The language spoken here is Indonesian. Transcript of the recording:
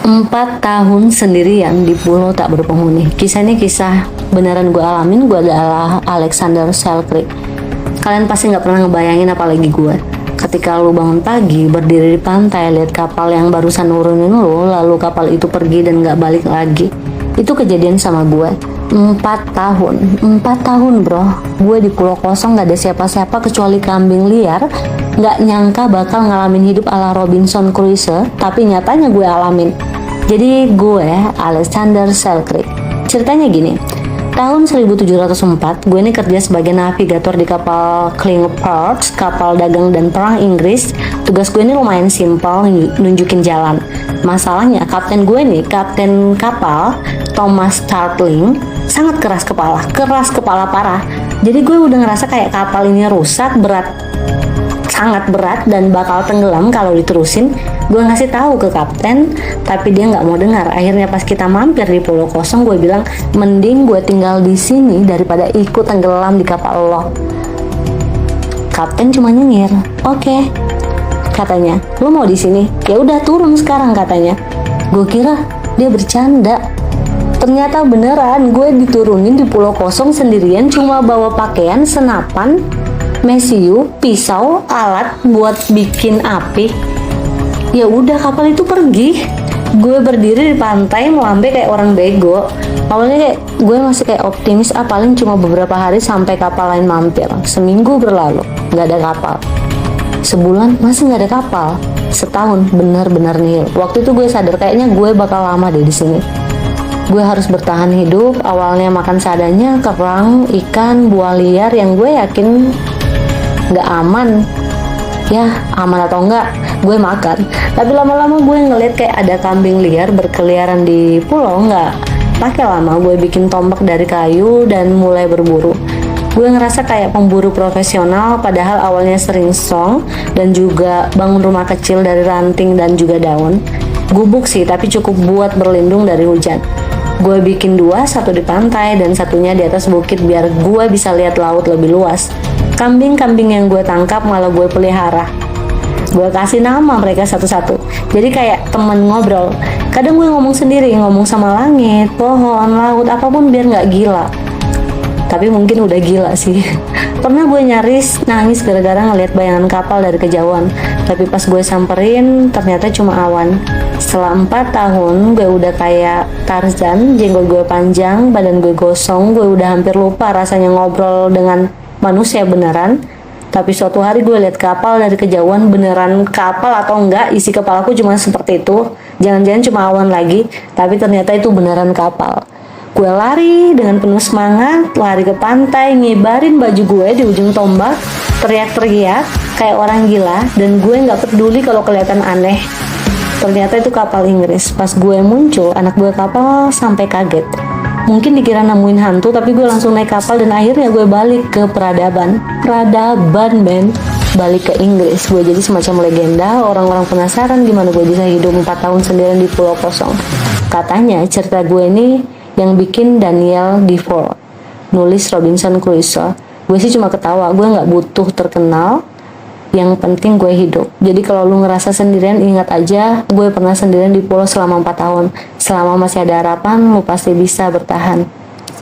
4 tahun sendirian di pulau tak berpenghuni. Kisah ini kisah beneran gue alamin. Gue adalah Alexander Selkirk. Kalian pasti nggak pernah ngebayangin apalagi gue. Ketika lu bangun pagi, berdiri di pantai, lihat kapal yang barusan nurunin lu, lalu kapal itu pergi dan nggak balik lagi. Itu kejadian sama gue. 4 tahun bro. Gue di pulau kosong, nggak ada siapa-siapa kecuali kambing liar. Nggak nyangka bakal ngalamin hidup ala Robinson Crusoe, tapi nyatanya gue alamin. Jadi gue Alexander Selkirk. Ceritanya gini, tahun 1704 gue ini kerja sebagai navigator di kapal Clingford, kapal dagang dan perang Inggris. Tugas gue ini lumayan simpel, nunjukin jalan. Masalahnya kapten gue nih, kapten kapal Thomas Startling, sangat keras kepala parah. Jadi gue udah ngerasa kayak kapal ini rusak, sangat berat dan bakal tenggelam kalau diterusin. Gue ngasih tahu ke kapten, tapi dia nggak mau dengar. Akhirnya pas kita mampir di pulau kosong, gue bilang mending gue tinggal di sini daripada ikut tenggelam di kapal lo. Kapten cuma nyengir. Oke, katanya. Lo mau di sini? Ya udah turun sekarang, katanya. Gue kira dia bercanda. Ternyata beneran, gue diturunin di pulau kosong sendirian, cuma bawa pakaian, senapan, mesiu, pisau, alat buat bikin api. Ya udah, kapal itu pergi. Gue berdiri di pantai melambai kayak orang bego. Awalnya kayak gue masih kayak optimis, paling cuma beberapa hari sampai kapal lain mampir. Seminggu berlalu, nggak ada kapal. Sebulan masih nggak ada kapal. Setahun benar-benar nihil. Waktu itu gue sadar kayaknya gue bakal lama deh di sini. Gue harus bertahan hidup. Awalnya makan seadanya, kerang, ikan, buah liar yang gue yakin nggak aman. Ya aman atau enggak, gue makan. Tapi lama-lama gue ngeliat kayak ada kambing liar berkeliaran di pulau. Nggak pakai lama, gue bikin tombak dari kayu dan mulai berburu. Gue ngerasa kayak pemburu profesional, padahal awalnya sering song dan juga bangun rumah kecil dari ranting dan juga daun. Gubuk sih, tapi cukup buat berlindung dari hujan. Gue bikin dua, satu di pantai dan satunya di atas bukit biar gue bisa lihat laut lebih luas. Kambing-kambing yang gue tangkap malah gue pelihara. Gue kasih nama mereka satu-satu. Jadi kayak temen ngobrol. Kadang gue ngomong sendiri, ngomong sama langit, pohon, laut, apapun biar nggak gila. Tapi mungkin udah gila sih. Pernah gue nyaris nangis gara-gara ngeliat bayangan kapal dari kejauhan. Tapi pas gue samperin, ternyata cuma awan. Setelah 4 tahun, gue udah kayak Tarzan, jenggot gue panjang, badan gue gosong, gue udah hampir lupa rasanya ngobrol dengan manusia beneran. Tapi suatu hari gue lihat kapal dari kejauhan, beneran kapal atau enggak, isi kepalaku cuma seperti itu. Jangan-jangan cuma awan lagi, tapi ternyata itu beneran kapal. Gue lari dengan penuh semangat, lari ke pantai, ngibarin baju gue di ujung tombak, teriak-teriak kayak orang gila, dan gue nggak peduli kalau kelihatan aneh. Ternyata itu kapal Inggris. Pas gue muncul, anak gue kapal sampai kaget. Mungkin dikira nemuin hantu, tapi gue langsung naik kapal dan akhirnya gue balik ke peradaban, men. Balik ke Inggris. Gue jadi semacam legenda. Orang-orang penasaran gimana gue bisa hidup 4 tahun sendirian di pulau kosong. Katanya cerita gue ini yang bikin Daniel Defoe nulis Robinson Crusoe. Gue sih cuma ketawa. Gue nggak butuh terkenal, yang penting gue hidup. Jadi kalau lu ngerasa sendirian, ingat aja gue pernah sendirian di pulau selama 4 tahun. Selama masih ada harapan, lu pasti bisa bertahan.